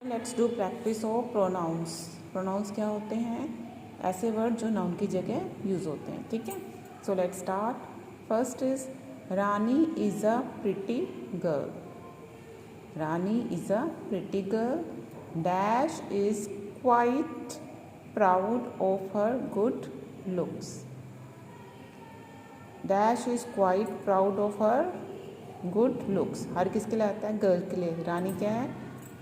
Let's do practice of pronouns. Pronouns क्या होते हैं? ऐसे वर्ड जो नाउन की जगह यूज़ होते हैं। ठीक है, so let's start. First is Rani is a pretty girl. Rani is a pretty girl dash is quite proud of her good looks. Dash is quite proud of her good looks. Her किसके लिए आता है? Girl के लिए। रानी क्या है?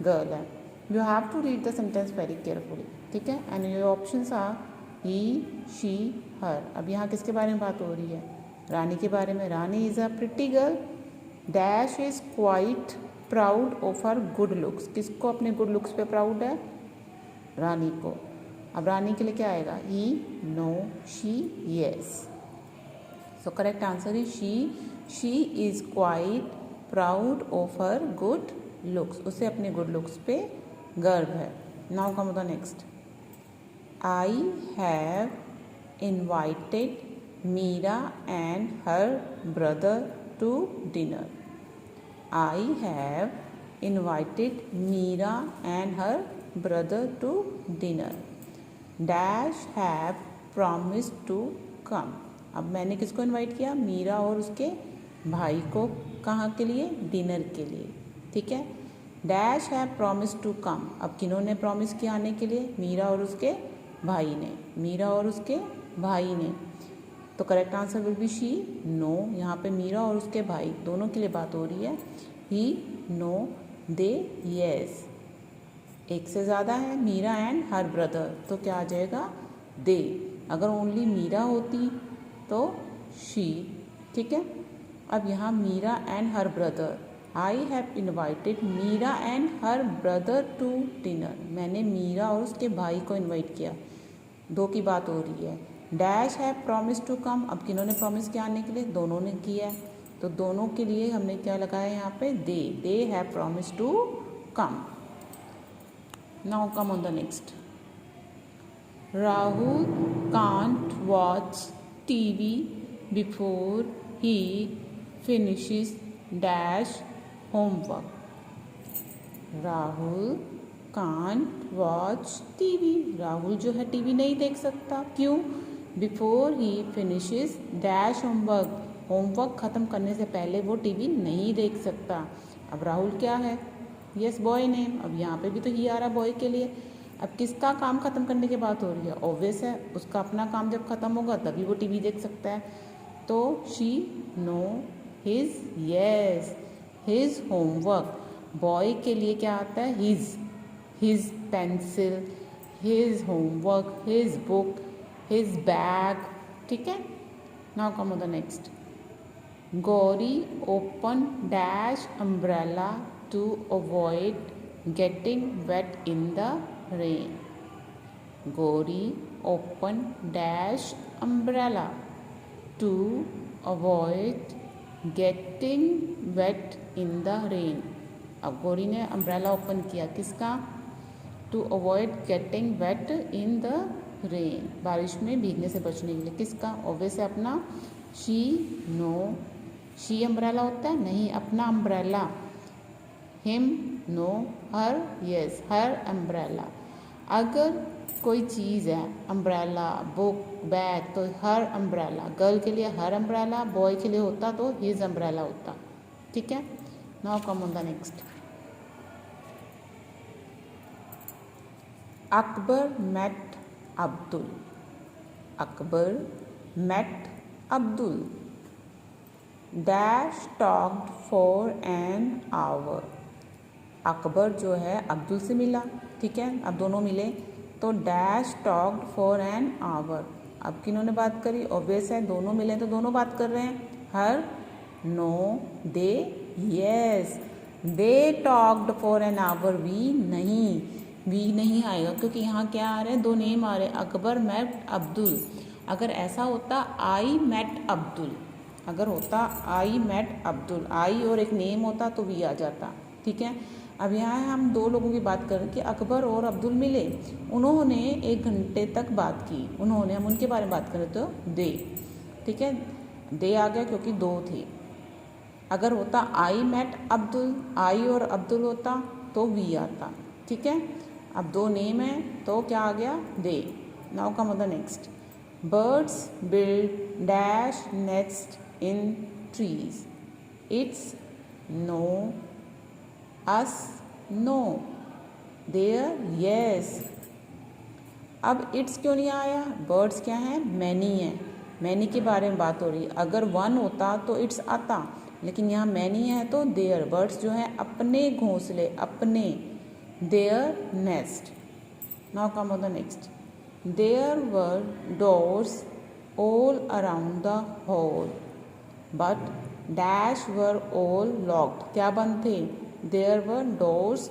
Girl है। You have to read the sentence very carefully. ठीक है, and your options are he, she, her. अब यहाँ किसके बारे में बात हो रही है? रानी के बारे में। Rani is a pretty girl dash is quite proud of her good looks. किसको अपने गुड लुक्स पे प्राउड है? रानी को। अब रानी के लिए क्या आएगा? He, no, she, yes. So correct answer is she. She is quite proud of her good looks. उसे अपने good looks पे गर्व है. Now come to the next. I have invited Meera and her brother to dinner. I have invited Meera and her brother to dinner. Dash have promised to come. अब मैंने किसको invite किया? मीरा और उसके भाई को। कहाँ के लिए? डिनर के लिए। ठीक है, dash have promise to come. अब किन्होंने प्रॉमिस किया आने के लिए? मीरा और उसके भाई ने। मीरा और उसके भाई ने। तो correct answer will be she, no. यहाँ पे मीरा और उसके भाई दोनों के लिए बात हो रही है। ही, नो, दे, येस। एक से ज़्यादा है, मीरा एंड हर ब्रदर, तो क्या आ जाएगा? दे। अगर ओनली मीरा होती तो शी। ठीक है, अब यहाँ Meera and her brother. I have invited Meera and her brother to dinner. मैंने मीरा और उसके भाई को इनवाइट किया। दो की बात हो रही है। Dash have promise to come. अब किन्होंने प्रॉमिस किया आने के लिए? दोनों ने किया है, तो दोनों के लिए हमने क्या लगाया यहाँ पे? They have promise to come. Now come on the next. Rahul can't watch TV before he finishes dash homework. Rahul can't watch TV. Rahul जो है टीवी नहीं देख सकता। क्यों? Before he finishes dash homework. Homework ख़त्म करने से पहले वो टीवी नहीं देख सकता। अब राहुल क्या है? Yes, boy name. अब यहाँ पे भी तो ही आ रहा बॉय के लिए। अब किसका काम ख़त्म करने की बात हो रही है? ऑब्वियस है, उसका अपना काम जब ख़त्म होगा तभी वो टीवी देख सकता है। तो she, no, his, yes. His homework. Boy के लिए क्या आता है? His pencil, his homework, his book, his bag. ठीक है, now come on the next. Gauri open dash umbrella to avoid getting wet in the rain. Gauri opened dash umbrella to avoid getting wet in the rain. अब गौरी ने umbrella open किया, किसका? To avoid getting wet in the rain, बारिश में भीगने से बचने के लिए। किसका? ऑब्वियस है अपना। She, no. शी अम्ब्रेला होता है? नहीं, अपना अम्ब्रेला। हिम, नो, हर, यस, हर अम्ब्रेला। अगर कोई चीज़ है, अम्ब्रेला, बुक, बैग, तो हर अम्ब्रेला। गर्ल के लिए हर अम्ब्रेला, बॉय के लिए होता तो हिज अम्ब्रेला होता। ठीक है, now come on the next. Akbar met Abdul. Akbar met Abdul dash talked for an hour. Akbar जो है अब्दुल से मिला। ठीक है, अब दोनों मिले तो dash talked for an our. अब किन्होंने बात करी? ऑब्वियस है, दोनों मिले तो दोनों बात कर रहे हैं। Her, no, they, yes. They talked for an hour. We नहीं आएगा, क्योंकि यहाँ क्या आ रहे हैं? दो नेम आ रहे हैं, अकबर मेट अब्दुल। अगर ऐसा होता आई मेट अब्दुल, अगर होता आई मेट अब्दुल, आई और एक नेम होता तो वी आ जाता। ठीक है, अब यहाँ हम दो लोगों की बात करें कि अकबर और अब्दुल मिले, उन्होंने 1 घंटे तक बात की। उन्होंने, हम उनके बारे में बात करें तो दे। ठीक है, दे आ गया क्योंकि दो थे। अगर होता आई मेट अब्दुल, आई और अब्दुल होता तो वी आता। ठीक है। अब दो नेम है तो क्या आ गया, they. Now come on the next. Birds build dash nest in trees. It's no, us no, there yes. अब इट्स क्यों नहीं आया, बर्ड्स क्या है, मैनी है, मैनी के बारे में बात हो रही है। अगर वन होता तो इट्स आता, लेकिन यहाँ मैनी है तो देयर। बर्ड्स जो है अपने घोंसले, अपने, their nest. Now come on the next. There were doors all around the hall but dash were all locked. क्या बंद थे, there were doors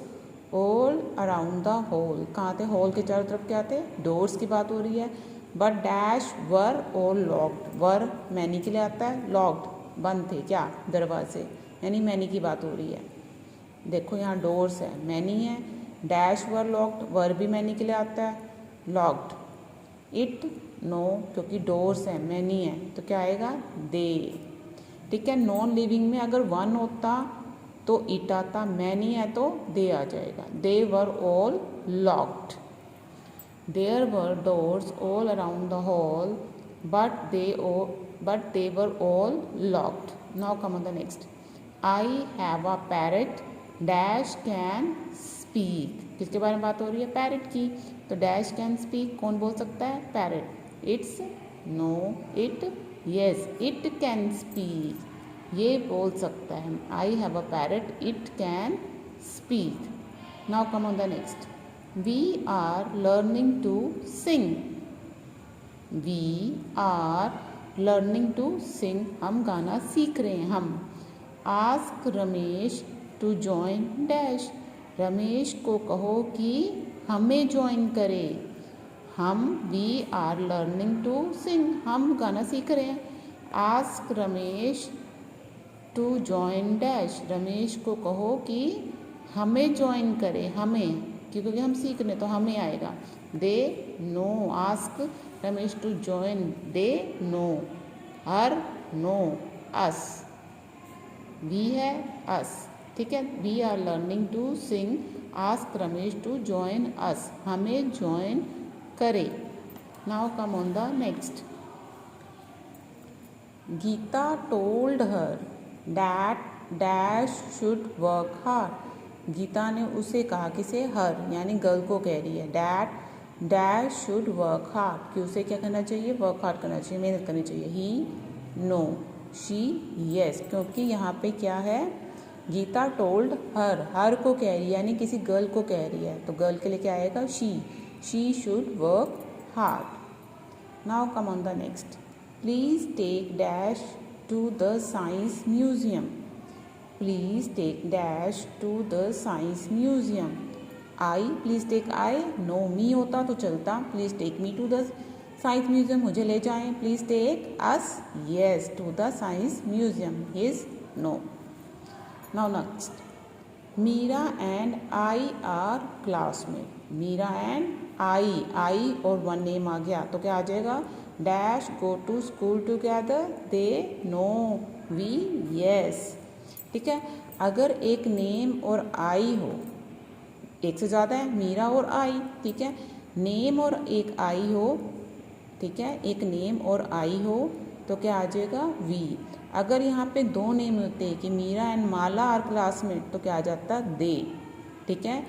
all around the hall. कहाँ थे, हॉल के चारों तरफ क्या थे, डोर्स की बात हो रही है। But dash were all locked, were many के लिए आता है, लॉक्ड बंद थे क्या, दरवाजे, यानी मैनी की बात हो रही है। देखो यहाँ डोर्स है, मैनी है, डैश वर लॉक्ड, वर भी मैनी के लिए आता है, लॉक्ड। इट नो, क्योंकि डोर्स है, मैनी है, तो क्या आएगा, दे। ठीक है। नॉन लिविंग में अगर वन होता तो इट आता, मैनी है तो दे आ जाएगा। They were all locked. There were doors all around the hall but they were all locked. Now come on the next. I have a parrot dash can speak. किसके बारे में बात हो रही है, पैरट की। तो डैश कैन स्पीक कौन बोल सकता है, parrot. It's no, it yes, it can speak, ये बोल सकता है। I have a parrot, it can speak. Now come on the next. We are learning to sing. We are learning to sing, हम गाना सीख रहे हैं, हम। Ask Ramesh to join dash. Ramesh को कहो कि हमें ज्वाइन करे। हम, we are learning to sing, हम गाना सीख रहे हैं। Ask Ramesh to join dash. Ramesh को कहो कि हमें ज्वाइन करे, हमें, क्योंकि हम सीख रहे तो हमें आएगा। They no, ask Ramesh to join, they no, her no, us, we है अस। ठीक है। We are learning to sing, ask Ramesh to join us, हमें ज्वाइन करे। Now come on the next. Geeta told her that dash should work hard. Geeta ने उसे कहा, किसे, हर, यानी गर्ल को कह रही है, that dash should work hard, कि उसे क्या करना चाहिए, वर्क हार्ड करना चाहिए, मेहनत करनी चाहिए। ही नो, शी यस, क्योंकि यहाँ पे क्या है, गीता टोल्ड हर को कह रही है, यानी किसी गर्ल को कह रही है, तो गर्ल के लिए क्या आएगा, she should work hard. Now come on the next. Please take dash to the science museum. Please take dash to the science museum. I, please take I, no, me होता तो चलता, please take me to the science museum, मुझे ले जाएं। Please take us, yes, to the science museum, his no. Now next. Meera and I are classmate. Meera and I are one name आ गया तो क्या आ जाएगा, dash go to school together, they no, we yes. ठीक है। अगर एक नेम और आई हो, एक से ज़्यादा है, मीरा और आई, ठीक है, नेम और एक आई हो, ठीक है, एक नेम और आई हो तो क्या आ जाएगा, वी। अगर यहाँ पे दो नेम होते कि Meera and Mala are classmate तो क्या आ जाता, दे। ठीक है।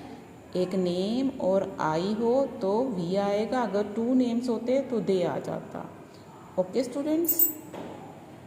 एक नेम और आई हो तो वी आएगा, अगर टू नेम्स होते तो दे आ जाता। Okay students.